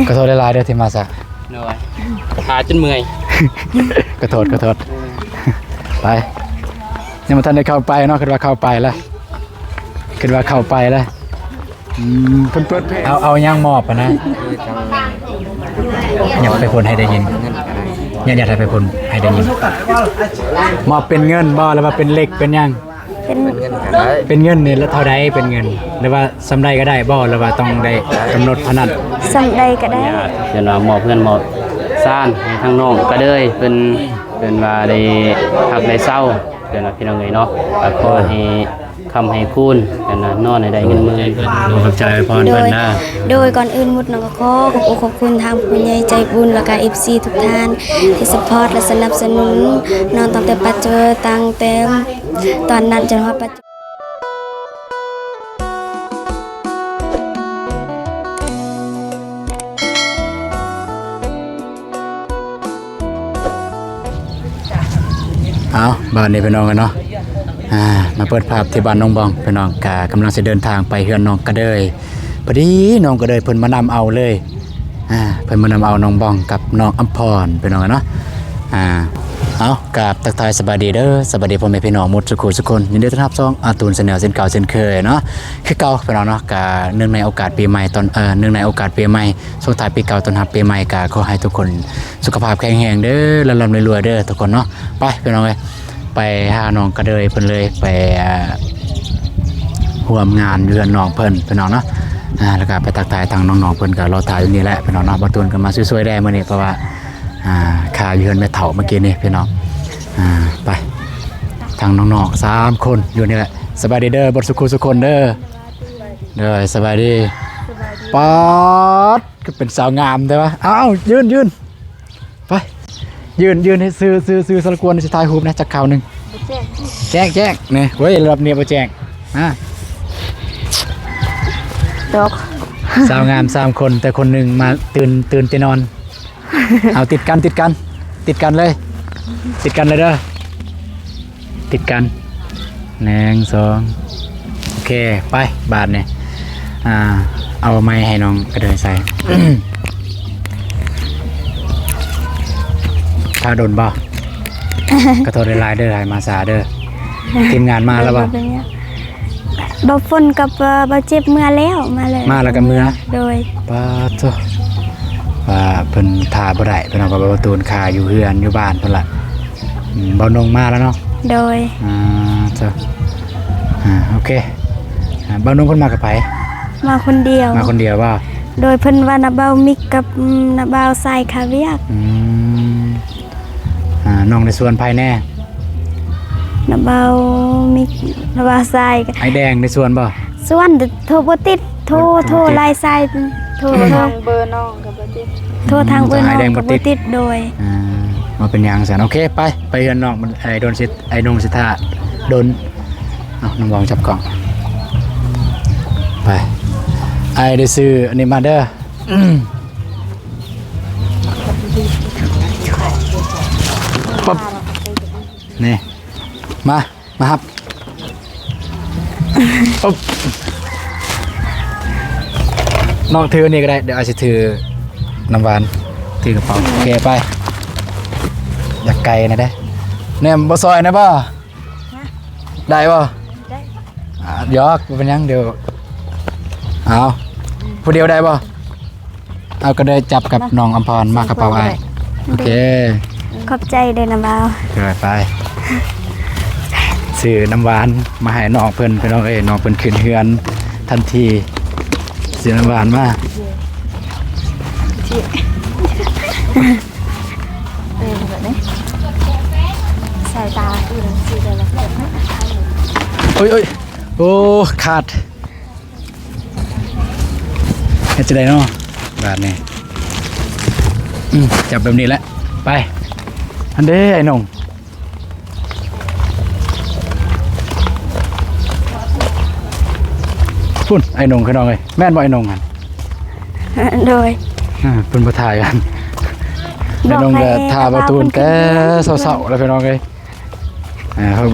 กระโดดลายเด้อที่มาซะหน่อยขาจนเมื่อยกระโดดไปยังมาทันได้เข้าไปเนาะคิดว่าเข้าไปแล้วเพิ่นเปิดเอาย่างมอบนะอยากไปคนให้ได้ยินอยากให้ไปคนให้ได้ยินมอบเป็นเงินบ่แล้วว่าเป็นเล็กเป็นยังเป็นเงินนี่แล้วเท่าใดเป็นเงินหรือว่าสำไรก็ได้บ่หรือว่าต้องได้กำหนดพนันสำไรก็ได้เดี๋ยวเราหมอเพื่อนหมอซ่านให้ทางน้องก็เลยเป็นว่าได้หักได้เศร้าเดี๋ยวนะพี่น้องเอ๋ยเนาะก็ขอให้คำให้คุณกันนะนอนในใดเงินมือขอบใจพรเพิ่นนะโดยก่อนอื่นมุดน้องก็ขอบคุณทางผู้ใหญ่ใจบุญและก็ FC ทุกท่านที่ซัพพอร์ตและสนับสนุนน้องตั้งแต่ปัจจุบันตั้งแต่ตอนนั้นจนฮอดปัจจุบันเอาบ้านนี้พี่น้องกันเนาะมาเปิดภาพที่บ้านน้องบองพี่น้องกำลังจะเดินทางไปเฮือนน้องกระเดยพอดีน้องกระเดยเพิ่นมานำเอาเลยเพิ่นมานำเอาน้องบองกับน้องอัมพรพี่น้องกันเนาะเอากับทักทายสบายดีเด้อสบายดีพ่อแม่พี่น้องหมดทุกคนยินดีต้อนรับช่องอาตูนแนลเส้นเก่าเส้นเคยเนาะคือเก่าพี่น้องเนาะเนื่องในโอกาสปีใหม่เนื่องในโอกาสปีใหม่ส่งท้ายปีเก่าต้อนรับปีใหม่ขอให้ทุกคนสุขภาพแข็งแรงเด้อร่ำรวยเด้อทุกคนเนาะไปพี่น้องเลยไปหาน้องกระเดยเพิ่นเลยไปร่วมงานเรือนน้องเพิ่นพี่น้องเนาะแล้วก็ไปทักทายทางน้องๆเพิ่นก็รอถ่ายอยู่นี่แหละพี่น้องเนาะบ่ตูนก็มาสวยๆได้มื้อนี้เพราะว่าค่าเยือนแม่เฒ่าเมื่อกี้นี่พี่น้องไปทางน้องๆ3คนอยู่นี่แหละสบายดีเด้อบดสุขคนเด้อสบายดีป๊อดก็เป็นสาวงามได้ปะเอ้ายืนไปยืนให้ซื้อสารกวนในสไตล์ฮูปนะจักข่าวนึงแจ้งนี่เว้ยรอบนี้บ่แจ้งดอกสาวงาม3คนแต่คนนึงมาตื่นจะนอนเอาติดกันเลยติดกันเลยเด้อติดกัน1 2โอเคไปบาทเนี่ยเอาไม้ให้น้องกระเดยใส่ ถ้าโดนบ่กระโดดลายเด้อลายมาซาเด้อทีมงานมาแล้วบ่บ่ฝนกับบ่เจ็บเมื่อแล้วมาแล้วก็เมื่อโดยป้าโตว่าเพิ่นทาบ่ได้เพิ่นเอากับประตูนคาอยู่เฮือนอยู่บ้านเพิ่นล่ะบ่นงมาแล้วเนาะโดยจ้ะโอเคบ่นงเพิ่นมากับไผมาคนเดียวบ่โดยเพิ่นว่านาเบามิกกับนาเบาทรายคาเวียกน้องในส่วนภายแน่นาเบามิกนาเบาทรายไอแดงในส่วนบ่ส่วนโทรบ่ติดโทรลายทรายโทรทางเบอร์น้องกับบ่ติดโทรทางเบอร์น้องกับบ่ติดโดยมาเป็นอย่างแสนโอเคไปเฮือนน้องมันไอโดนสิไอนุ่งสิท่าโดนน้องวางจับกล่องไปไอได้ซื้ออันนี้มาเด้อปั๊บนี่มาครับปั๊บน้องถือนี่ก็ได้เดี๋ยวอาจจะถือน้ำหวานถือกระเป๋าโอเคไปอยากไกลนะได้เนี่ยบ่ซอยนะบ่ได้บ่ยอกเป็นยังเดี๋ยวเอาผู้เดียวได้บ่เอาก็ได้จับกับน้องอัมพรมากระเป๋าไอโอเคขอบใจเลยนะบ่าวไปซื้อน้ำหวานมาให้น้องเพิ่นน้องน้องเพิ่นขึ้นเฮือนทันทีซื้อน้ำหวานมาสายตาอื่นสิได้แล้วโอ้ยโอ้ขาดจะได้เนาะแบบนี้จับแบบนี้แหละไปอันเด้ไอ้น้องพุ่นไอ้น้องคือน้องเลยแม่นบ่ไอ้น้องกันโดยเป็นประทายกันไอ้น้องก็ทาประตูนแกเศร้าๆแล้วพี่น้องเลย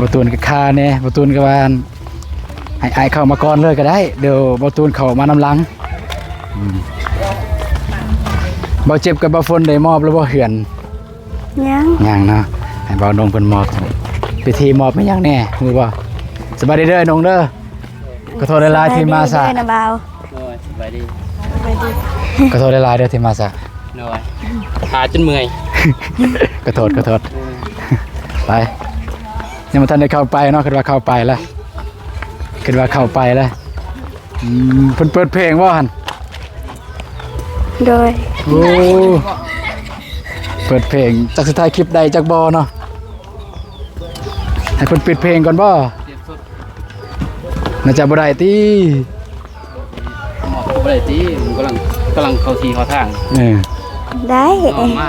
ประตูนก็คาเนี่ยประตูนก็ว่าให้ไอเข้ามาก่อนเลยก็ได้เดี๋ยวประตูนเข้ามานำหลัง บ่เจ็บกับบ่ฝนได้มอบแล้วบ่เหือน ยัง ยังเนาะให้บ่าวนงเพิ่นมอบพิธีมอบไม่ยังแน่ฮู้บ่สบายดีเด้อนงเด้อขอโทษหลายๆที่มาซะ ได้นะบ่าว โอ้ยสบายดี ขอโทษหลายๆเด้อที่มาซะ โอ้ยขาจนเมื่อย ขอโทษไปยังบ่ทันได้เข้าไปเนาะคิดว่าเข้าไปแล้วคิดว่าเข้าไปแล้วเพิ่นเปิดเพลงบ่หั่น โดย โอ้เปิดเพลงจักสุดท้ายคลิปใดจักบ่เนาะให้เพิ่นปิดเพลงก่อนบ่น่าจะบ่ได้ติ บ่ได้ติมันกำลังเข้าที่เข้าทาง ได้ ออกมา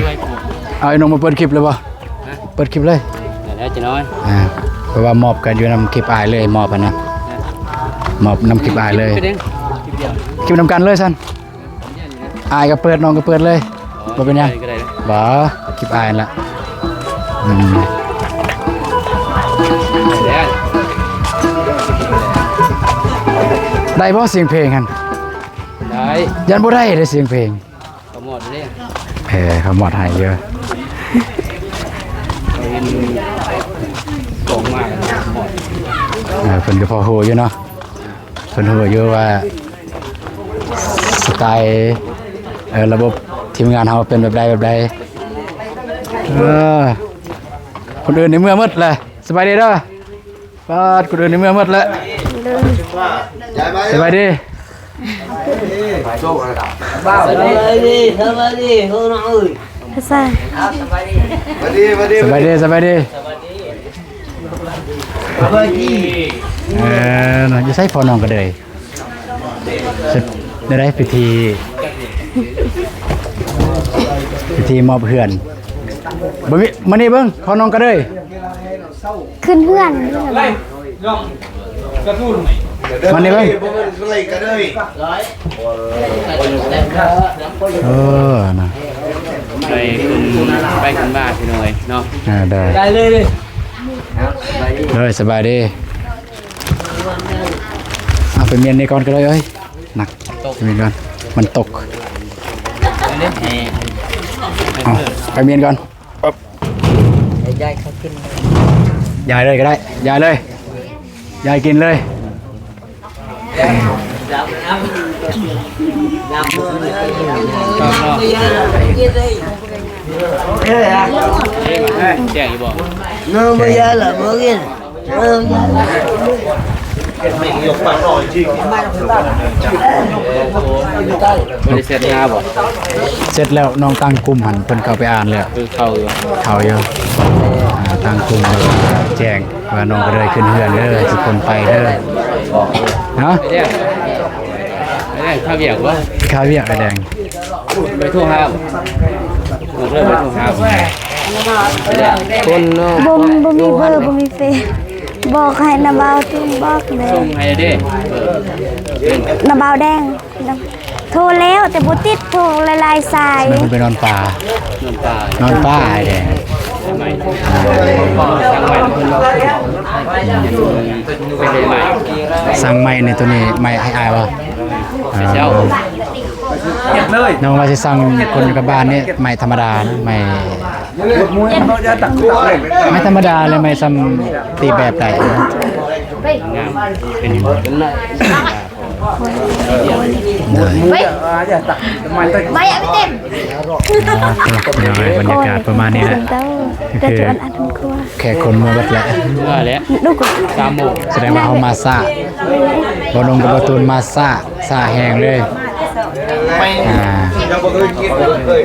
ช่วยผม เอาไอ้น้องมาเปิดคลิปเลยบ่เปิดคลิปเลย แล้วจะน้อย เพราะว่ามอบกันอยู่นำคลิปอายเลยมอบอะนะมอบนำคลิปอายเลย คลิปเดียว คลิปนำกันเลยซั่นอายก็เปิดน้องก็เปิดเลยบ่เป็นหยัง ก็ได้ บ่คลิปอายนั่นล่ะแล้ว ได้บ่เสียงเพลงหั่น ได้ ยันบ่ได้เด้เสียงเพลง ขโมยเลย เขาหมดให้เยอะ เป็นโกงมากหมด เพิ่นก็พอฮู้อยู่เนาะเพิ่นฮู้อยู่ว่าสไตล์ระบบทีมงานเฮาเป็นแบบใดคนอื่นในเมื่อมืดเลยสบายดีเด้อป้าดคนอื่นในเมื่อมืดแล้วสบายดี ภาษา สบายดีสบายดีน่าจะใช้พอน้องก็เลยได้พิธีมอบเพื่อนบ่มีมานี่เบิ่งพอน้องก็เลย ขึ้นเพื่อน มานี่เบิ่งนะ ไปขึ้นบ้านพี่น้อยเนาะ ได้เลยสบายดีเอาไปเมียนนี่ก่อนก็เลยเอ้ยหนักเมียนก่อนมันตกเอาไปเมียนก่อนยายเลยก็ได้ยายเลยยายกินเลยแจ้งอยู่บ่ Nó bây giờ là bữa kia. Nó ไม่ได้เสร็จงาบ่ เสร็จแล้วน้องตั้งกลุ่มหันเพิ่นเข้าไปอ่านแล้ว คือเข้าอยู่ เขาอยู่ตั้งกลุ่มแล้วก็แจ้งว่าน้องก็เลยขึ้นเฮือนเด้อทุกคนไปเด้อเนาะ ไม่ได้ข้าวเบียกบ่ ข้าวเวียกไอ้แดง ไปทั่วห้ามเริ่มไปทั่วห้ามคนเนาะ บ่มีเบอร์บ่มีเฟซบอกให้นาบ่าวตุ้มบอกเลย ส่งให้เด้ นาบ่าวแดงโทรแล้วแต่บ่ติดโทรหลายๆสาย มันไปนอนป่า น้ำตาน อนป่าไอ้แดง ทำไมทางใหม่คนเราเป็นใหม่ สั่งไม้ในตัวนี้ไม้ให้อายบ่ เจ้า น้องว่าสิสั่งคนกับบ้านนี่ไม้ธรรมดานะไม้ไม่ธรรมดาเลยไม้ซ้ำตีแบบใด งามเป็นอยู่เป็นไร ไม่เอาไปเต็ม บรรยากาศประมาณนี้แหละ แต่จุอันทุนครัว แค่คนมือวัดแหละ ว่าแล้ว ลูกก็ 3 โมง แสดงว่าเขามาซ่าบอลงกับบอตูนมาซ่าแห้งเลย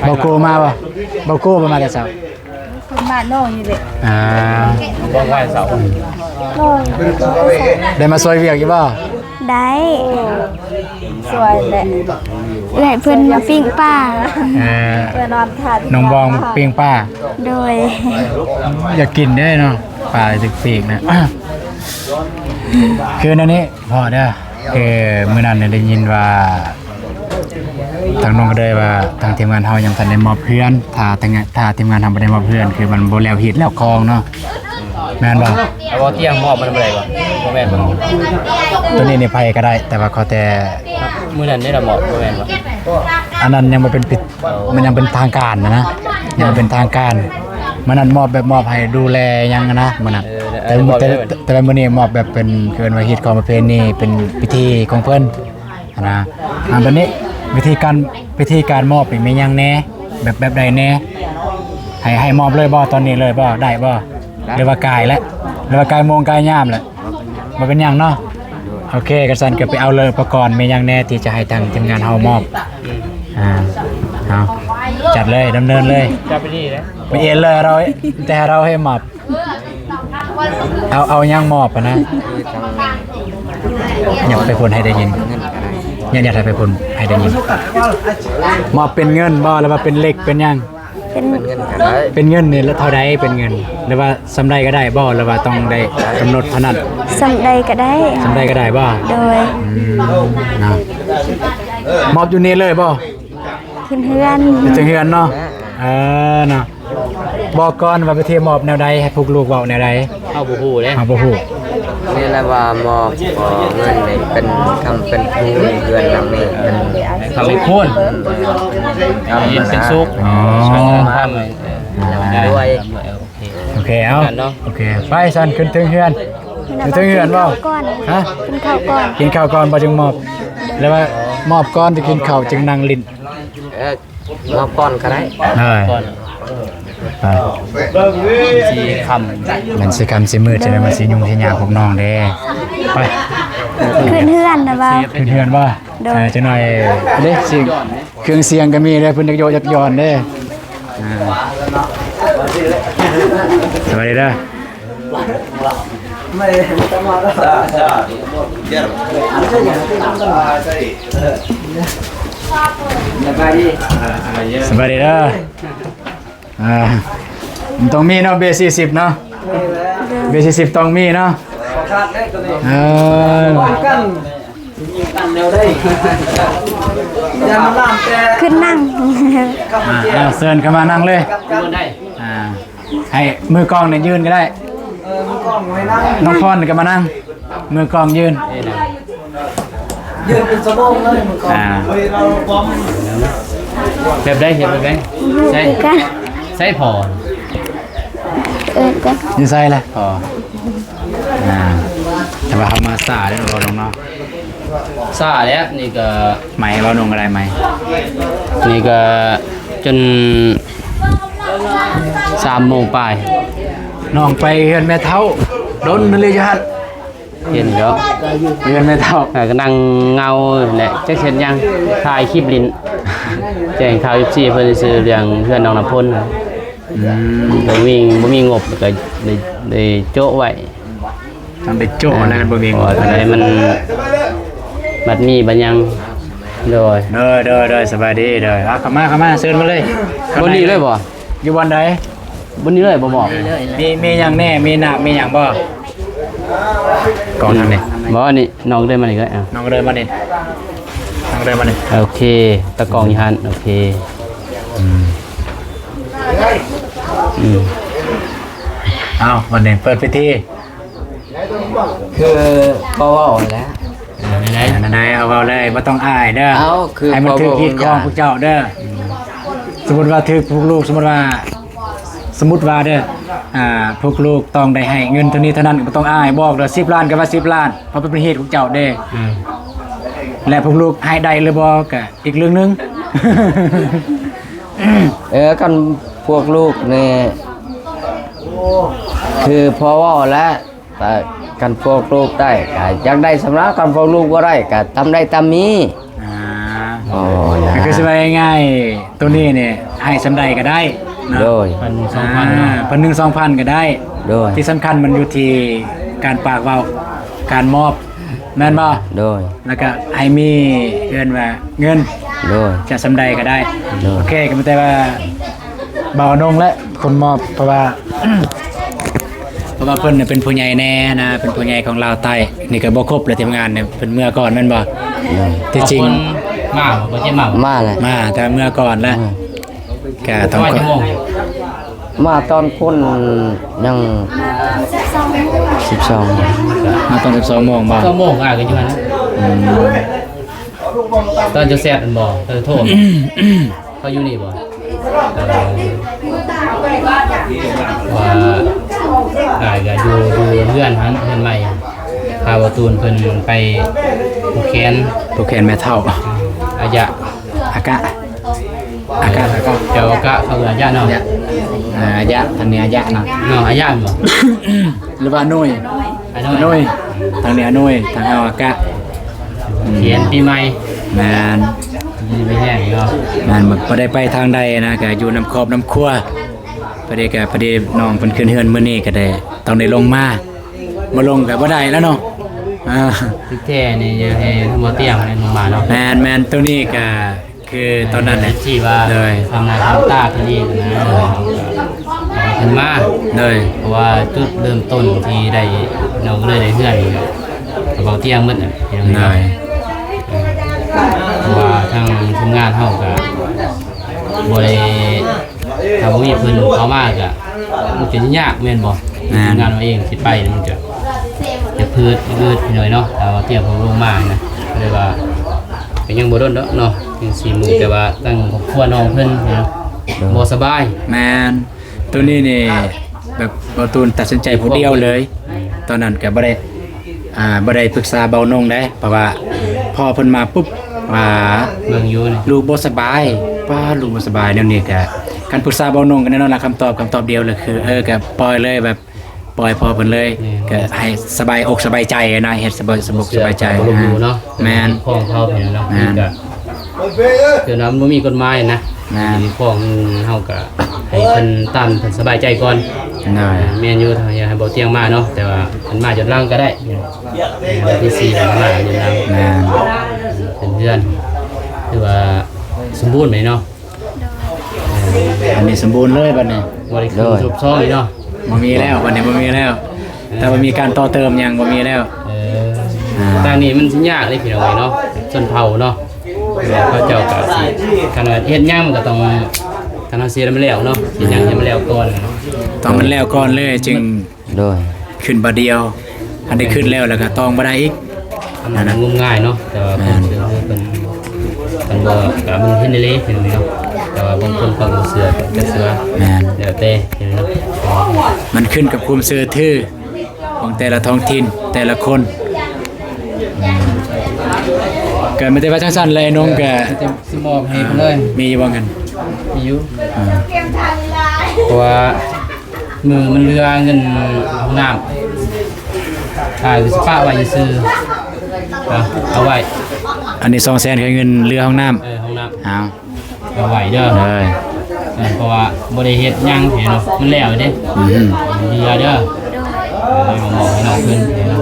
บอโกมาป่ะบอโกประมาณแต่เช้า บ้านน้องนี่แหละ บ่ไหวเสา ได้มาซอยเวียกอยู่ป่ะ ได้สวยแหละให้เพิ่นมาปิ้งป้าเพิ่นนอนทาน น้องบองปิ้งป้า โดย อยากกินได้เนาะปลาตึกปีกนะ คือนั่นนี่พอเด้อคือมื้อนั้นเนี่ยได้ยินว่าทางน้องก็ได้ว่าทางทีมงานเฮายังทันได้มอบเพื่อนถ้าทีมงานทำบ่ได้มอบเพื่อนคือมันบ่แล้วฮิตแล้วคลองเนาะแม่นบ่ เอาบ่เที่ยงมอบมันบ่ได้บ่บ่แม่นบ่ ตัวนี้นี่ไผก็ได้ แต่ว่าขอแต่ มื้อนั้นนี่ล่ะหมอบบ่แม่นบ่ อันนั้นยังบ่เป็นปิดมันยังเป็นทางการนะยังบ่เป็นทางการมันนั้นมอบแบบมอบให้ดูแลยังนะมันนั้นแต่มื้อนี้มอบแบบเป็นเกินว่าฮิตของประเพณีเป็นพิธีของเพิ่นนะบัดนี้วิธีการมอบนี่มีหยังแน่แบบใดแน่ให้มอบเลยบ่ตอนนี้เลยบ่ได้บ่หรือว่ากายแล้วหรือว่ากายโมงกายยามแหละบ่เป็นหยังเนาะโอเคกระสันก็ไปเอาเลยอุปกรณ์มีหยังแน่ที่จะให้ทางทีมงานเฮามอบเอาจัดเลยดำเนินเลยจัดไปนี่นะไปเอ็นเลยแต่เราให้มอบเอาหยังมอบนะอยากไปพูดให้ได้ยินอยากให้ไปพูดให้ได้ยินมอบเป็นเงินบ่หรือว่าเป็นเล็กเป็นหยังเป็นเงินนี่แล้วเท่าใดเป็นเงินหรือว่าสำไรก็ได้บ่หรือว่าต้องได้กำหนดเท่านั้น สำใดก็ได้ สำไรก็ได้บ่ โดย นะมอบอยู่นี่เลยบ่ ขึ้นเฮือน จะเฮือนเนาะเนาะบอกก่อนว่าไปเที่ยวมอบแนวใดให้พวกลูกเว้าแนวใด เอาบ่ฮู้เด้ เอาบ่ฮู้ นี่แหละว่ามอบเงินนี่เป็นคำเป็นครูเดือนหลังนี่เป็น ทำให้คุ้นยินเป็นสุข อ๋อ ทำด้วย โอเคเอา กันเนาะ โอเคไปสันขึ้นถึงเฮือนขึ้นถึงเฮือนบ่ ก่อน ฮะ กินข้าวก่อน กินข้าวก่อนบ่จึงมอบ แล้วว่ามอบก่อนจะกินข้าวจึงนั่งลิ้น มอบก่อนก็ได้ ก่อน ไป สีค มันสิคำสิมืดจะได้มาสิยุ่งสิยากพวกน้องเด้ไป ขึ้นเฮือนนะบ่าว ขึ้นเฮือนบ่จังหน่อยเด้สิเครื่องเสียงก็มีเด้เพิ่นจักโยจักย้อนเด้สวัสดีเด้อสวัสดีเด้อมันต้องมีเนาะเบส40เนาะเบส40ต้องมีเนาะขึ้นนั่ง เซิร์นเข้ามานั่งเลย ำได้ ให้มือกองเนี่ยยืนก็ได้น้องฟอนก็มานั่งมือกองยืนเป็นสมองเลยมันก่อนเราพร้อม แบบได้เห็นแบบได้ใช่ กัน ใช่พอ กัน ยืนใส่ละพอแต่ว่าเขามาสาได้เราลงเนาะ ซาแล้วนี่ก็ ไหมเราลงอะไรไหม นี่ก็จน3 โมงปลาย น้องไปเฮือนแม่เท้าโดนนั่นเลยจ้ะ เห็นแล้ว เฮือนแม่เท้า ก็นั่งเงาแหละจักเช่นยังถ่ายคลิปลิ้นแจ้งข่าว14เพิ่นซื้อเรื่องเพื่อนน้องน้ำพ่นบ่มีงบก็ได้โจ๊ะไว้ ทำไปโจ้อะไรกันบ่มี อะไรมันบัดมีบัดยังโดย เด้อสบายดีเด้อเข้ามาเชิญมาเลย บนนี้เลยบ่ อยู่วันใด บนนี้เลยบ่บอก มีหยังแน่มีหน้ามีหยังบ่ก่อนทางนี้ บ่อันนี้น้องได้มานี่ก็อ่ะ น้องเดินมานี่น้องเดินมานี่ โอเคตะกองอยู่หั่นโอเคเอาวันนี้เปิดพิธี คือก็ว่าแล้ว นายเอาเลยบ่ต้องอายเด้อ เอาคือ ให้มันถือผิดของพวกเจ้าเด้อสมมุติว่าถือพวกลูกสมมุติว่าเด้อพวกลูกต้องได้ให้เงินเท่านี้เท่านั้นก็บ่ต้องอายบอกเด้อ10 ล้านก็ว่า10 ล้านเพราะเป็นเหตุของเจ้าเด้และพวกลูกให้ได้หรือบ่ก็อีกเรื่องนึง กันพวกลูกนี่คือพอว่าแล้วแต่กันพวกลูกได้ก็อยากได้สำหรับกันพวกลูกบ่ได้ก็ทำได้ตามมีก็คือสบายง่ายตัวนี้เนี่ยให้สำใดก็ได้ โดย พันหนึ่ง 2,000ก็ได้ โดย ที่สำคัญมันอยู่ที่การปากเว้าการมอบแม่นบ่ โดย แล้วก็ให้มีเงินว่าเงิน โดย จะสำใดก็ได้ โดย โอเคก็ไม่ได้ว่าเบานงและคนมอบเพราะว่า เพราะว่าเพิ่นเนี่ยเป็นผู้ใหญ่แน่นะเป็นผู้ใหญ่ของลาวใต้นี่ก็บ่ครบเลยทีมงานเนี่ยเพิ่นเมื่อก่อนแม่นบ่ที่จริง มาบ่ใช่มา มาเลย มาแต่เมื่อก่อนแล้วก็ต้อง ว่าชั่วโมง มาตอนคนยัง12 มาตอน12 โมงบ่ ชั่วโมงก็อยู่หั่น ตอนจะแซ่บมันบ่โทษเขาอยู่นี่บ่ว่าก็อยู่เพื่อนหันเพื่อนใหม่พาบ่ตูนเพิ่นไปผูกแขน ตัวแขนแม่เฒ่า อายะ อากะแล้วก็ เดี๋ยวก็เขาอายะเนาะ อายะทางนี้อายะนะ เนาะอายะบ่ หรือว่าหน่วย อัน ห นั้ น่วยทางนี้หน่วยทางเอาอากะ เขียนปีใหม่ แม่น มีไปแห้งเนาะ นั่นบ่ได้ไปทางใดนะก็อยู่น้ำครอบน้ำครัวพอดีน้องเพิ่นขึ้นเฮือนมื้อนี้ก็ได้ต้องได้ลงมาบ่ลงก็บ่ได้แล้วเนาะที่แท้นี่จะให้บ่เตรียมให้ลงมาเนาะ แม่นตัวนี้ก็คือตอนนั้นแหละ ที่ว่า เลย ทำนาทำตาที่นี่นะขึ้นมา เลย เพราะว่าจุดเริ่มต้นที่ได้เราก็เลยได้เพื่อนกระเป๋าเตียงมืดน่ะเห็นไหม เลย เพราะว่าทางทีมงานเฮาก็บ่ได้ถ้าบ่มีเพิ่นเข้ามาก็มันจะยากแม่นบ่ทีมงานเราเองสิไปมันจะพืดหน่อยเนาะแต่ว่าเตรียมผมลงมานะก็เลยว่าก็ยังบ่โดนเนาะถึง4มื้อแต่ว่าตั้งครอบครัวน้องเพิ่นเนาะบ่สบาย แม่นตัวนี้นี่แบบบ่ตูนตัดสินใจผู้เดียวเลย ตอนนั้นก็บ่ได้ปรึกษาเบานงได้เพราะว่าพอเพิ่นมาปุ๊บว่า เบิ่งอยู่นี่ ลูกบ่สบายลูกบ่สบายแนวนี้ก็การปรึกษาเบานงกันแน่นอนล่ะคำตอบเดียวเลยคือก็ปล่อยเลยแบบปล่อยพอเพิ่นเลยก็ให้สบายอกสบายใจนะเฮ็ดสบายใจ บ่รู้เนาะ แม่น ของเขาเห็นเนาะ แม่น ก็เดี๋ยวนั้นบ่มีกฎหมายนะ แม่น ของเฮาก็ให้เพิ่นตามเพิ่นสบายใจก่อน ได้ แม่นอยู่ทางอย่าให้บ่เตียงมาเนาะแต่ว่าเพิ่นมาจนล่างก็ได้วันที่4เพิ่นมาจนล่าง แม่น เป็นเดือนคือว่าสมบูรณ์ไหมเนาะ อันนี้สมบูรณ์เลยบัดนี้ บ่ได้ขึ้นทุบซ้อเลยเนาะ บ่มีแล้วบัดนี้บ่มีแล้ว แต่ว่ามีการต่อเติมหยังบ่มีแล้ว ทางนี้มันสิยากเลยพี่น้องเนาะชนเผ่าเนาะแล้วเขาเจ้าก็สิคันว่าเฮ็ดหยังมันก็ต้องคันว่าสิให้มันแล้วเนาะสิหยังให้มันแล้วก่อนเนาะ ต้องมันแล้วก่อนเลยจึง โดย ขึ้นบัดเดียว อันนี้ขึ้นแล้วแล้วก็ต้องบ่ได้อีก มันงมง่ายเนาะแต่ว่าผมเชื่อว่าเป็นบ่ก็มันเห็นได้เลยพี่น้องเนาะแต่ว่าบางคนเขาก็เชื่อก็เชื่อ แม่น แล้วแต่พี่น้อง มันขึ้นกับความเชื่อถือของแต่ละท้องถิ่นแต่ละคนเกิดมาแต่ว่าจังซั่นเลยน้องก็ จะสิมอบให้เพิ่นเลย มีบ่กัน มีอยู่เพราะว่ามือมันเรือเงินห้องน้ำคือสปะไว้ซื้อเอาไว้ อันนี้200,000คือเงินเรือห้องน้ำ ห้องน้ เอา ำเอาไว้เด้อ เลย เพราะว่าบ่ได้เฮ็ดหยังเห็นเนาะมันแล้วเด้เรือเด้อเลยมามอบให้น้องเพิ่นเห็นเนาะ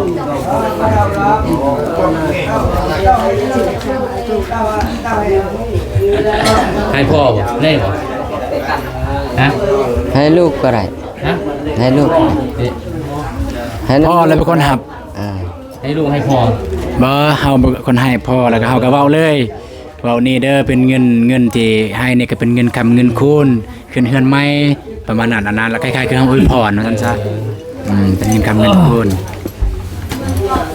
ให้พ่อบ่ได้บ่ฮะ ให้ลูกก็ได้ ฮะ ให้ลูกให้ลูก พ่อแล้วเป็นคนหับ อ่า ให้ลูกให้พ่อ บ่เฮาเป็นคนให้พ่อแล้วก็เฮาก็เว้าเลยเว้านี่เด้อเป็นเงินที่ให้นี่ก็เป็นเงินคำเงินคูณขึ้นเฮือนใหม่ประมาณนั้นอันนั้นแล้วคล้ายๆคือเฮาอวยพรว่าซั่นซะเป็นเงินคำเงินคูณ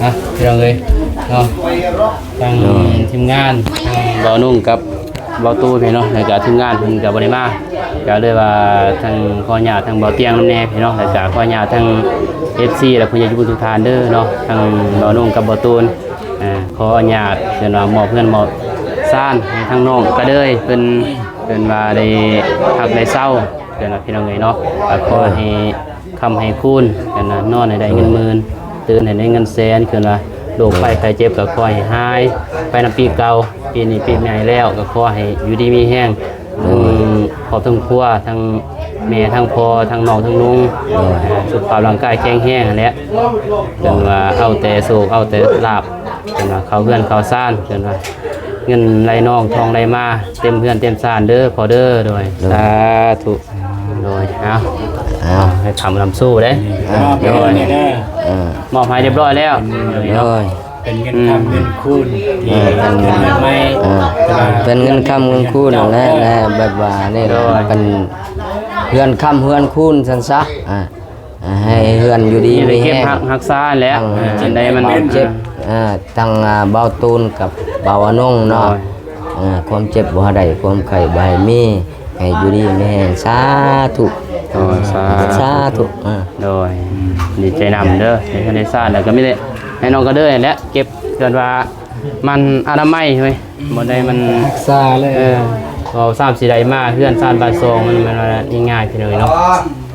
ฮะพี่น้องเอ้ยเนาะทางทีมงานทางบ่าวนุ่งกับบ่าวตู้พี่เนาะแล้วก็ทีมงานเพิ่นก็บ่ได้มาก็เลยว่าทางพ่อญาติทางบ่าวเตียงนำแน่พี่เนาะแล้วก็พ่อญาติทาง FC และผู้ใหญ่ทุกท่านเด้อเนาะทางบ่าวนุ่งกับบ่าวตูนขออนุญาตเพิ่นว่ามอบเพื่อนมอบซ่านให้ทางน้องก็เลยเพิ่นว่าได้พักได้เศร้าเพิ่นว่าพี่น้องเอ้ยเนาะก็ขอให้คำให้คูณกันนะนอนให้ได้เงินหมื่นตื่นให้ได้เงินแสนคือว่าโรคภัยไข้เจ็บก็ขอให้หายไปนำปีเก่าปีนี้ปีใหม่แล้วก็ขอให้อยู่ดีมีแห้งขอบทั้งครัวทั้งแม่ทั้งพ่อทั้งน้องทั้งนุ่งสุขภาพร่างกายแข็งแรงนั่นแหละจนว่าเอาแต่โศกเอาแต่ลาบจนว่าเขาเพื่อนเขาซ่านจนว่าเงินไหลนองทองไหลมาเต็มเพื่อนเต็มซ่านเด้อพอเด้อโดยสาธุโดยเอาให้ทำลำสู้เด้ เดี๋ยวนี่เด้อ มอบให้เรียบร้อยแล้ว โดย เป็นเงินคำเงินคูณที่ เป็นเงิน ใหม่ เป็นเงินคำเงินคูณนั่นแหละและแบบว่านี่แหละเป็นเฮือนคำเฮือนคูณซั่นซะให้เฮือนอยู่ดี นี่ไป มี เก็บ แห้ง หักซ่านแล้วจนได้มัน เจ็บ ตั้งเบาตูนกับเบาอนงเนาะความเจ็บบ่ได้ความไข้บ่ให้มีให้อยู่ดีมีแรงสาธุ โอ้สา สาธุ โดยดีใจนำเด้อในคณะศาสตร์แล้วก็ไม่ได้ให้น้องก็เด้อแหละเก็บเกินว่ามันอนามัยเว้ยบ่ได้มัน รักษาเลย เอา3-4ใดมาเพื่อนซ่านบ้านซองมันง่ายๆพี่น้อยเนาะ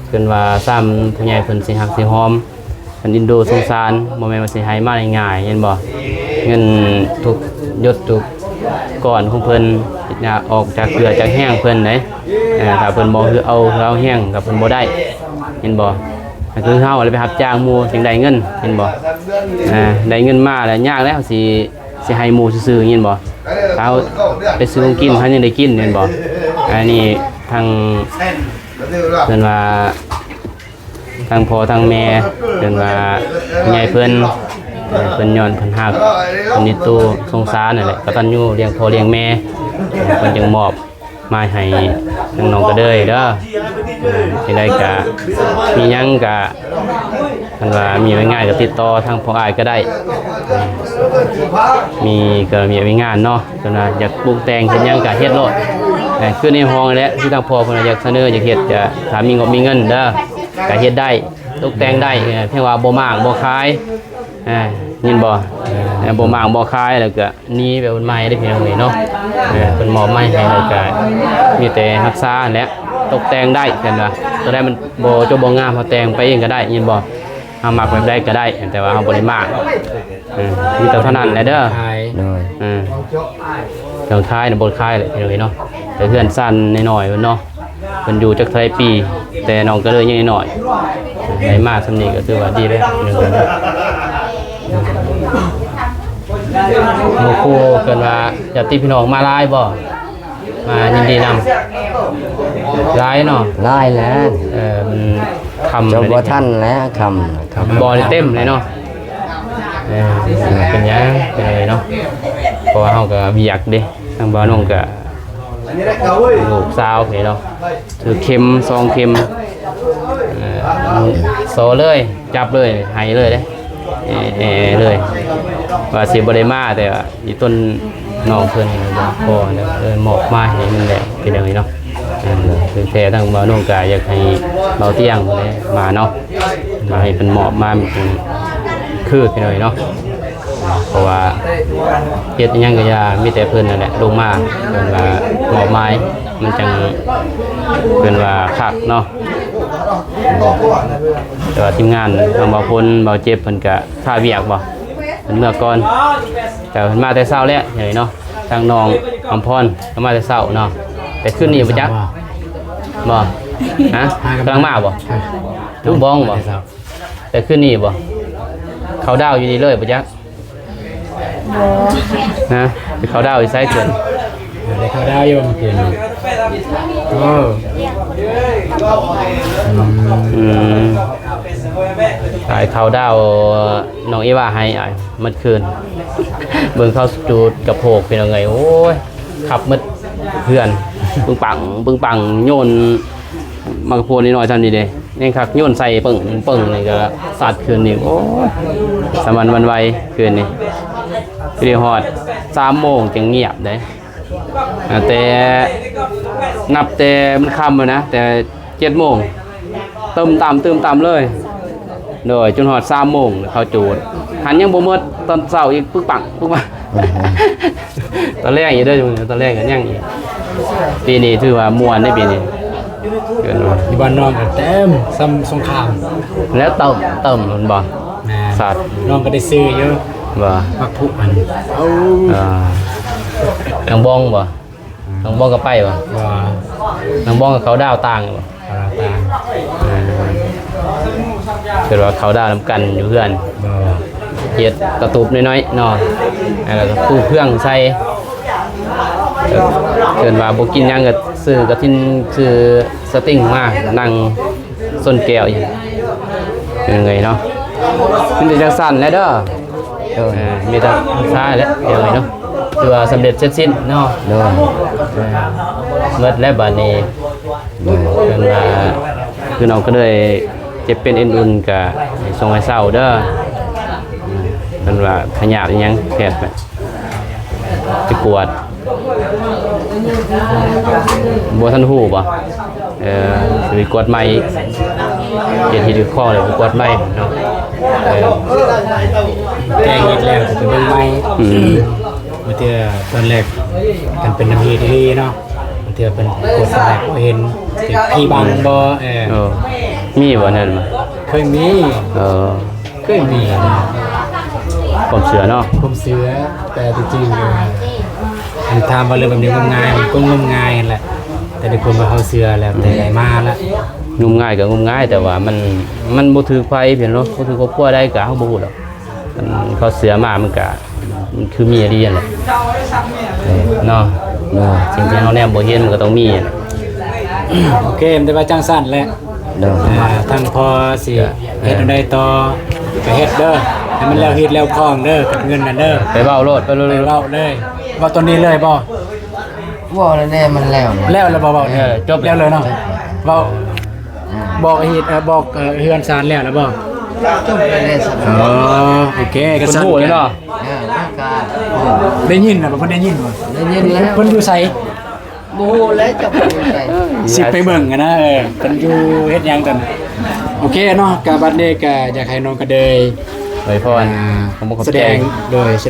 เพิ่นว่าซ้ำผู้ใหญ่เพิ่นสิฮักสิหอมเพิ่นอินดูสงสารบ่แม่นว่าสิให้มาง่ายๆเห็นบ่เงินทุกหยดทุกก้อนของเพิ่นออกจากเกลือจากแห้งเพิ่นเด้ถ้าเพิ่นบ่คือเอาแห้งกับเพิ่นบ่ได้เห็นบ่คือเฮาเลยไปรับจ้างหมู่จังได้เงินเห็นบ่ได้เงินมาแล้วยากแล้วสิให้หมู่ซื่อๆเห็นบ่เขาไปซื้อของกินเขายังได้กินเห็นบ่อันนี้ทางเพิ่นว่าทางพ่อทางแม่เพิ่นว่าใหญ่เพิ่นย้อนเพิ่นฮักเพิ่นนี่ตู้สงสารนั่นแหละกตัญญูเลี้ยงพ่อเลี้ยงแม่เพิ่นจึงมอบมาให้ทางน้องก็เด้อเด้อสิได้ก็มีหยังก็เพิ่นว่ามีไว้ง่ายก็ติดต่อทางพ่ออ้ายก็ได้มีงานเนาะเพิ่นว่าอยากปลูกแต่งเฮ็ดหยังก็เฮ็ดโลดคือในห้องนี่แหละที่ทางพ่อเพิ่นอยากเสนออยากเฮ็ดจะถ้ามีงบมีเงินเด้อก็เฮ็ดได้ตกแต่งได้เพียงว่าบ่มากบ่ขายยินบ่บ่มากบ่ขายแล้วก็หนีไปบนไม้ได้เพียงนี้เนาะเพิ่นมอบไม้ให้แล้วก็มีแต่รักษาและตกแต่งได้เห็นว่าตัวใดมันบ่จบบ่งามเฮาแต่งไปเองก็ได้ยินบ่เฮามักแบบใดก็ได้แต่ว่าเฮาบ่ได้มากมีแต่เท่านั้นแหละเด้อ โดย เครื่องคายน่ะบ่คายเลยเห็นเนาะแต่เพื่อนสั้นน้อยๆเพิ่นเนาะเพิ่นอยู่จักเท่าปีแต่น้องก็เลยยังน้อยได้มากสำนี้ก็ถือว่าดีแล้วนึงหมู่ครูเกินว่าญาติพี่น้องมาหลายบ่มายินดีนำหลายเนาะ ไล่แล้ว มันคำ จบบ่ทันแล้วคำ บ่ได้เต็มเลยเนาะเป็นหยังเป็นอะไรเนาะเพราะว่าเฮาก็มีอยากเด้ทางบ้านน้องก็ลูกสาวเนาะถือเข็ม2เข็มโซเลยจับเลยให้เลยเด้เลยว่าสิบ่ได้มาแต่ว่าอีต้นน้องเพิ่นบ่พอแล้วเลยมอบมาให้มันแหละเป็นอย่างนี้เนาะคือแท้ทางบ้านน้องก็อยากให้เบาเตียงมาเนาะมาให้เพิ่นมอบมาเป็นคือเป็นหน่อยเนาะเพราะว่าเฮ็ดอิหยังก็อย่ามีแต่เพิ่นนั่นแหละลงมาเพิ่นว่าหมอบไม้มันจังเพิ่นว่าคักเนาะแต่ว่าทีมงานทางบ่าวพลบ่าวเจ็บเพิ่นก็ท่าเวียกบ่เพิ่นเมื่อก่อนแต่เพิ่นมาแต่เช้าแล้วเห็นเนาะทางน้องอำพรก็มาแต่เช้าเนาะแต่ขึ้นนี่บ่จักบ่ฮะกำลังมาบ่ลูกบ้องบ่แต่ขึ้นนี่บ่เขาดาวอยู่นี่เลยปะจ๊ะนะเขาดาวอยู่ไซส์เกิน ได้เขาได้ยมเห็นขายเขาดาวน้องอีว่าให้มัดคืนเบิ่งเข้าจูดกับโผกเป็นยังไงโอ้ยขับมัดเพื่อนปึ้งปังโยนมากระโพนนิดหน่อยทำดีเด้นี่ครับโยนใส่ปึ้งนี่ก็สัตว์คืนนี่โอ้ยสมันวันไวคืนนี่เรียฮอด3 โมงจึงเงียบได้แต่นับแต่มันค่ำเลยนะแต่7 โมงเติมตามเลยโดยจนฮอด3 โมงเขาจูดหันยังบ่หมดตอนเช้าอีกปึ้งปังตอนแรกอยู่เด้อตอนแรกก็ยังอีกปีนี้ถือว่าม่วนได้ปีนี้เกินว่า ที่บ้านน้องก็เต็มซ้ำสงคราม แล้วเติมมันบ่สัตว์ น้องก็ได้ซื้อเยอะ บ่ มักพุมันเอา น้องบ้องบ่น้องบ้องก็ไปบ่ ว่า น้องบ้องกับเขาดาวต่างบ่ อะไรต่าง เกิดว่าเขาดาวนำกันอยู่เพื่อน บ่ เฮ็ดกระตุบน้อยๆเนาะแล้วก็ตู้เครื่องใส่เกิดว่าบ่กินหยังก็ซื้อกระทินซื้อสติ้งมานั่งส้นแก้วอยู่เป็นยังไงเนาะมันจะจังสั่นแล้วเด้อมีแต่ซ้ายแล้วเดี๋ยวไงเนาะคือว่าสำเร็จเสร็จสิ้นเนาะ โดย เมื่อและบัดนี้เป็นว่าคือน้องก็เลยเจ็บเป็นเอ็นอุ่นกับทรงไว้เศร้าเด้อ มันว่าขยะอิหยังแพทย์ไปกวดบ่ทันฮู้บ่สิไปกวดใหม่เฮ็ดที่ข้อเลยไปกวดใหม่เนาะแกงเฮ็ดแล้วจะไปเบิ่งใหม่บางเทื่อตอนแรกกันเป็นน้ำเฮ็ดดีเนาะบางเทื่อเป็นกดสายบ่เห็นแต่พี่บังบ่มีบ่นั่นมาเคยมีเคยมีผมเสือเนาะผมเสือแต่จริงๆอันทำว่าเรื่องแบบนี้งมงายมันก็งมงายนั่นแหละแต่ในคนมาเขาเสือแล้วแต่ไหนมาแล้วงมง่ายก็งมง่ายแต่ว่ามันบ่ถือไฟเพียงเนาะบ่ถือครอบครัวได้ก็เฮาบ่ฮู้ดอกเขาเสือมามันก็มันคือมีอะไรนั่นแหละเนาะสิ่งที่เฮาแนมบ่เห็นมันก็ต้องมีโอเคมันได้ว่าจังซั่นแหละทั้งพอสิเฮ็ดได้ต่อก็เฮ็ดเด้อให้มันแล้วเฮ็ดแล้วคล่องเด้อกับเงินนั่นเด้อไปเว้าโลดไปเว้าเลยว่าตอนนี้เลยบ่ว่าแล้วแน่มันแล้วบ่จบแล้วเลยเนาะเว้าบอกเฮ็ดบอกเฮือนซานแล้วบ่จบไปแล้วโอเคก็ซั่นเลยเนาะได้ยินน่ะบ่เพิ่นได้ยินบ่ได้ยินแล้วเพิ่นอยู่ไสบ่ฮู้แล้วจะไปสิไปเบิ่งกันนะเพิ่นอยู่เฮ็ดหยังกันโอเคเนาะกะบัดนี้ก็อยากให้น้องกระเดยไว้พรแส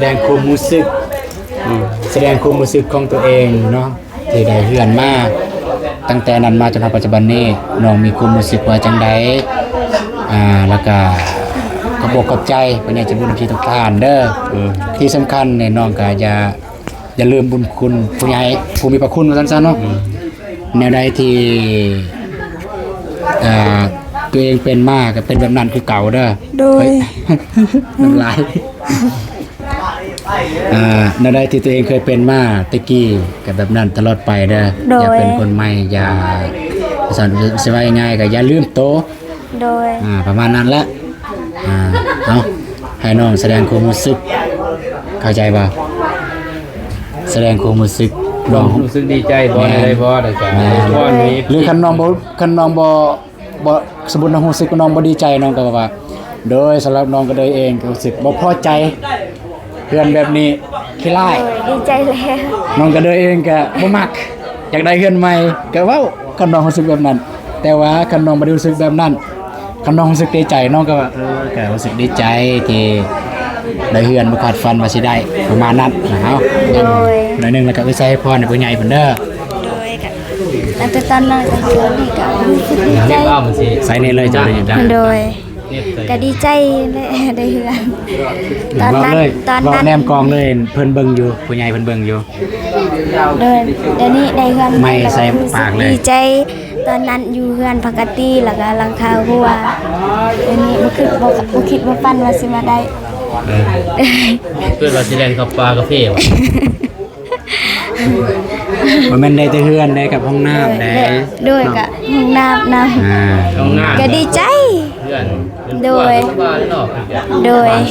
ดงความรู้สึกแสดงความรู้สึกของตัวเองเนาะที่ได้เฮือนมาตั้งแต่นั้นมาจนถึงปัจจุบันนี้น้องมีความรู้สึกว่าจังไดแล้วก็ขอบขอบใจเพิ่นอยากจะบุญที่ทุกท่านเด้อที่สำคัญเนี่ยน้องก็อย่าลืมบุญคุณผู้ใหญ่ผู้มีพระคุณว่าซั่นๆเนาะแนวใดที่ตัวเองเป็นมากก็เป็นแบบนั้นคือเก่าเด้อโดยน้ำลายแนวใดที่ตัวเองเคยเป็นมาตะกี้ก็แบบนั้นตลอดไปเด้ออย่าเป็นคนใหม่อย่าสอนสิว่าง่ายๆก็อย่าลืมโตโดยประมาณนั้นแหละเนาะให้น้องแสดงความรู้สึกเข้าใจป่ะแสดงความรู้สึกน้องรู้สึกดีใจบ่ได้บ่ได้จ้ะบ่มีหรือคันน้องบ่สมมุติน้องรู้สึกว่าน้องบ่ดีใจน้องก็ว่าโดยสำหรับน้องก็เลยเองก็รู้สึกบ่พอใจเพื่อนแบบนี้ขี้ร้ายดีใจแล้วน้องก็เลยเองก็บ่มักอยากได้เพื่อนใหม่ก็เว้าคันน้องรู้สึกแบบนั้นแต่ว่าคันน้องบ่ได้รู้สึกแบบนั้นคันน้องรู้สึกดีใจน้องก็ว่าก็รู้สึกดีใจที่ได้เฮือนบ่ขาดฟันว่าสิได้ประมาณนั้นนะครับโดยหน่อยนึงแล้วก็ไปใส่พรให้ผู้ใหญ่เพิ่นเด้อโดยก็ตั้งแต่ตอนนั้นก็ดีก็รู้สึกดีใจใส่นี่เลยจ้ะโดยก็ดีใจได้เฮือนตอนนั้นแนมกองเลยเพิ่นเบิ่งอยู่ผู้ใหญ่เพิ่นเบิ่งอยู่เดี๋ยวนี้ได้เฮือนไม่ใส่ปากเลยดีใจตอนนั้นอยู่เฮือนปกติแล้วก็หลังคาหัวเดี๋ยวนี้บ่คิดว่าปั้นว่าสิมาได้เพื่อนว่าสิแล่นเข้าป่ากาแฟว่ะบ่แม่นได้แต่เฮือนได้กับห้องน้ำได้ด้วยกับห้องน้ำห้องน้ำก็ดีใจเพื่อนโดย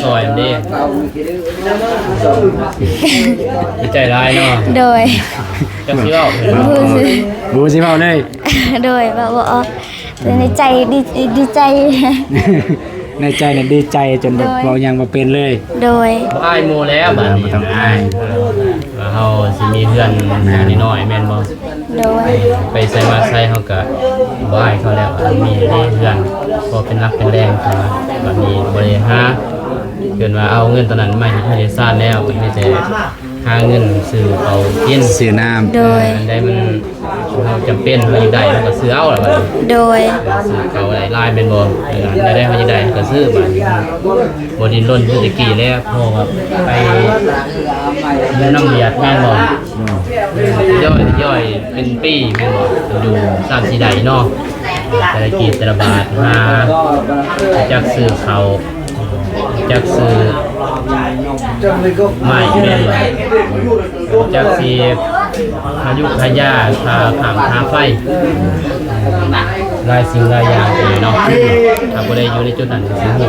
ซอยมันดีใจร้ายเนาะโดยจักสิเว้าบูสิเว้าเลยโดยว่าในใจดีใจในใจน่ะดีใจจนแบบเว้ายังบ่เป็นเลยโดยอายโมแล้วบัดนี้บ่ต้องอายเฮาสิมีเพื่อนน้อยๆแม่นบ่โดยไปใส่มาใส่เฮาก็บ่อายเขาแล้วมีเพื่อนพอเป็นรักเป็นแรงกันบัดนี้บ่ได้หาเกินว่าเอาเงินตอนนั้นมาให้ได้ซ่านแล้วก็มีแต่หาเงินซื้อเอากินซื้อน้ำโดยได้มันเฮาจำเป็นเฮาได้มันก็ซื้อเอาล่ะบัดนี้โดยซื้อเขาได้ลายเป็นบ่ได้เฮาได้ก็ซื้อบัดนี้บ่ดิ้นรนคือตะกี้แล้วเพราะว่าไปน้ำเบียดแม่นบ่ย่อยเป็นปีแม่นบ่อยู่3-4 ใดเนาะแต่ละกีแต่ละบาทมาจักซื้อเขาจักซื้อไม่แม่นบ่จักสิพายุพายาพาขามพาไฟหลายสิ่งหลายอย่างเนาะถ้าบ่ได้อยู่ในจุดนั้นสิฮู้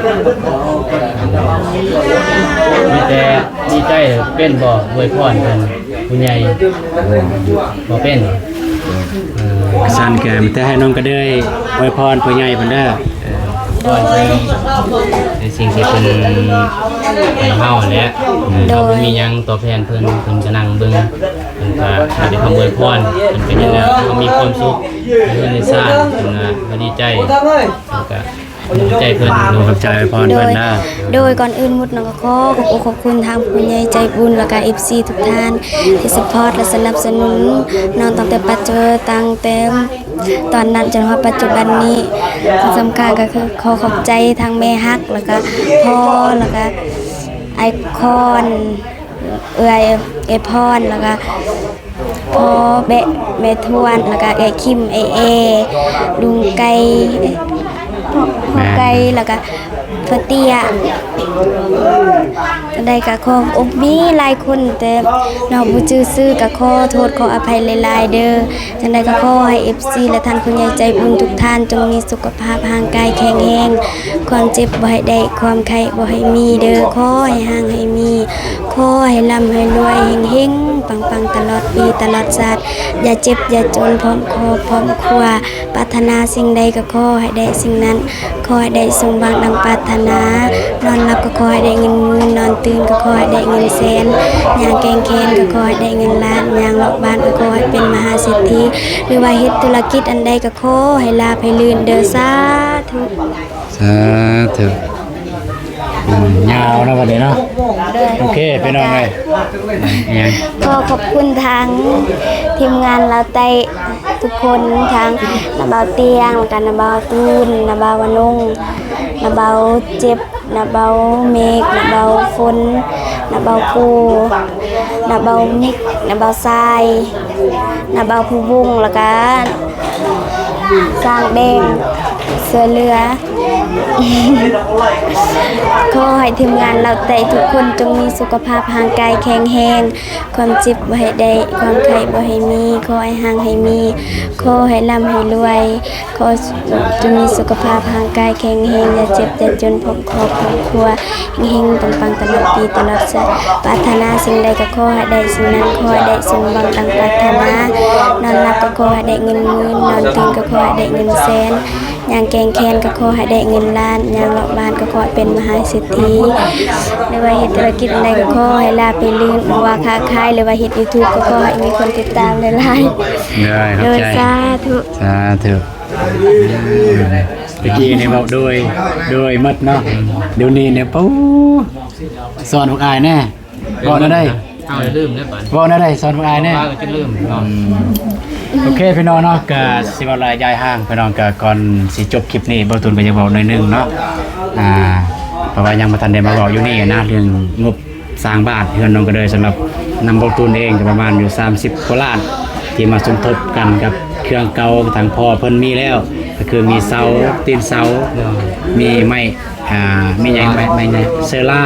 มีแต่ดีใจเป็นบ่อวยพรเพิ่นผู้ใหญ่บ่เป็นสั่นแก่แต่ให้น้องก็ได้อวยพรผู้ใหญ่เพิ่นเด้อ ในสิ่งที่เพิ่นให้เฮาแหละเราบ่มีหยังตอบแทนเพิ่นก็นั่งเบิ่งเพิ่นก็ได้คำอวยพรเพิ่นเป็นยังไงเขามีความสุขเพิ่นได้สร้างเพิ่นก็ดีใจแล้วก็ดีใจเพิ่น ขอบใจพร โด เพิ่น ย นะ โดยก่อนอื่นมุดน้องก็ขอบคุณทางผู้ใหญ่ใจบุญและก็ FC ทุกท่านที่สปอร์ตและสนับสนุนน้องตั้งแต่ปัจจุบันตั้งแต่ตอนนั้นจนถึงปัจจุบันนี้สำคัญก็คือขอบใจทางแม่ฮักแล้วก็พ่อแล้วก็ไอคอนไอพรแล้วก็พ่อแม่ทวนแล้วก็ไอคิมไอลุงไก่พ่อไก่แล้วก็พ่อเตี้ยได้ก็ขอมีหลายคนแต่น้องบ่จื้อซื่อก็ขอโทษขออภัยหลายๆเด้อจังได๋ก็ขอให้ FC และท่านผู้ใหญ่ใจบุญทุกท่านจงมีสุขภาพร่างกายแข็งแรงความเจ็บบ่ให้ได้ความไข้บ่ให้มีเด้อขอให้ห่างให้มีขอให้ร่ำให้รวยเฮงๆปังๆตลอดปีตลอดชาติอย่าเจ็บอย่าจนพร้อมครอบพร้อมครัวปรารถนาสิ่งใดก็ขอให้ได้สิ่งนั้นขอให้ได้สมหวังดังปรารถนานอนหลับก็ขอให้ได้เงินหมื่นนอนตื่นก็ขอให้ได้เงินแสนย่างแกงแคนก็ขอให้ได้เงินล้านย่างรอบบ้านก็ขอให้เป็นมหาเศรษฐีหรือว่าเฮ็ดธุรกิจอันใดก็ขอให้ลาภให้ลื่นเด้อสาธุ สาธุยาวนะวันนี้เนาะโอเคไปน้องเลยยัง ขอขอบคุณทางทีมงานเราไตทุกคนทางนาเบาเตียงกันนาเบาตูนนาเบาวนุ่งนาเบาเจ็บนาเบาเมฆนาเบาฝนนาเบาปูนาเบามิกนาเบาทรายนาเบาผู้บุ้งแล้วก็สร้างแดงเสือเรือ ขอให้ทีมงานเราแต่ทุกคนจงมีสุขภาพร่างกายแข็งแรงความเจ็บบ่ให้ได้ความไข้บ่ให้มีขอให้ห่างให้มีขอให้ร่ำให้รวยขอจงมีสุขภาพร่างกายแข็งแรงอย่าเจ็บอย่าจนพบครอบครัวเฮงๆปังๆตลอดปีตลอดชาติปรารถนาสิ่งใดก็ขอให้ได้สิ่งนั้นขอให้ได้สมหวังดังปรารถนานอนหลับก็ขอให้ได้เงินหมื่นนอนตื่นก็ขอให้ได้เงินแสนย่างแกงแคนก็ขอให้ได้เงินล้านย่างรอบบ้านก็ขอให้เป็นมหาเศรษฐีหรือว่าเฮ็ดธุรกิจอะไรก็ขอให้ลาบไปลื่นบ่ว่าค้าขายหรือว่าเฮ็ด YouTube ก็ขอให้มีคนติดตามหลาย ได้ ๆ ค โด รับ ย ใจ สาธุ สาธุตะกี้เนี่ยบอกโดยมัดเนาะเดี๋ยวนี้เนี่ยปุ๊สอนพวกอายแน่บอกนะได้ เอาลืมได้บัด บอกนะได้สอนพวกอายแน่ ว่าก็จะลืมเนาะ โอเคพี่น้องเนาะก็สิว่าลายยายห้างพี่น้องก็ก่อนสิจบคลิปนี้บ่ตูนก็จะบอกหน่อยหนึงเนาะเพราะว่ายังบ่ทันได้มาบอกอยู่นี่นะเรื่องงบสร้างบ้านเฮือนน้องก็เลยสำหรับนำบ่ตูนเองก็ประมาณอยู่30กว่าล้านที่มาสมทบกันกับเครื่องเก่าทางพ่อเพิ่นมีแล้วก็คือมีเสาตีนเสามีไม้มีหยังไม้เนี่ยเซล่า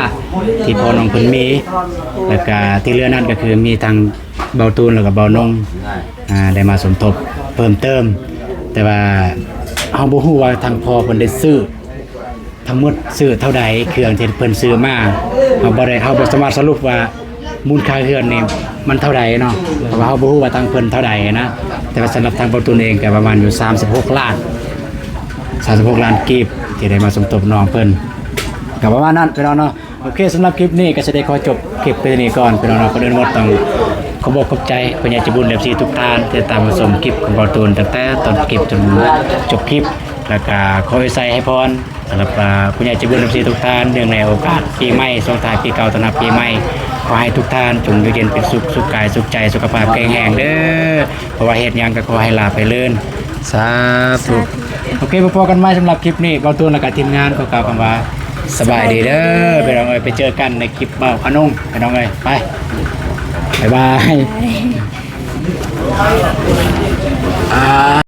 ที่พ่อน้องเพิ่นมีแล้วก็ที่เหลือนั้นก็คือมีทางเบาตูนแล้วก็เบานงได้มาสมทบเพิ่มเติมแต่ว่าเฮาบ่ฮู้ว่าทางพ่อเพิ่นได้ซื้อทั้งหมดซื้อเท่าใดเครื่องที่เพิ่นซื้อมาเฮาบ่สามารถสรุปว่ามูลค่าเครื่องนี่มันเท่าใดเนาะเพราะว่าเฮาบ่ฮู้ว่าทางเพิ่นเท่าใดนะแต่ว่าสำหรับทางเบาตูนเองก็ประมาณอยู่36 ล้านกีบที่ได้มาสมทบน้องเพิ่นก็ประมาณนั้นพี่น้องเนาะโอเคสำหรับคลิปนี้ก็จะได้ขอจบคลิปไปนี้ก่อนพี่น้องเนาะก็เดินหมดต้องขอบอกขอบใจผู้ใหญ่ใจบุญ FC ทุกท่านที่ตามมาชมคลิปของเบาตูนตั้งแต่ต้นคลิปจนจบคลิปแล้วก็ขอให้ใส่ให้พรสำหรับผู้ใหญ่ใจบุญ FC ทุกท่านเนื่องในโอกาสปีใหม่ส่งท้ายปีเก่าต้อนรับปีใหม่ขอให้ทุกท่านจงอยู่เย็นเป็นสุขสุขกายสุขใจสุขภาพแข็งแรงเด้อเพราะว่าเฮ็ดหยังก็ขอให้ลาไปเลื่อนสาธุโอเคพบกันใหม่สำหรับคลิปนี้เบาตูนและก็ทีมงานขอกล่าวคำว่าสบายดีเด้อไปน้องเอ้ยไปเจอกันในคลิปเบาขนุ่งไปน้องเอ้ยไปบ๊ายบาย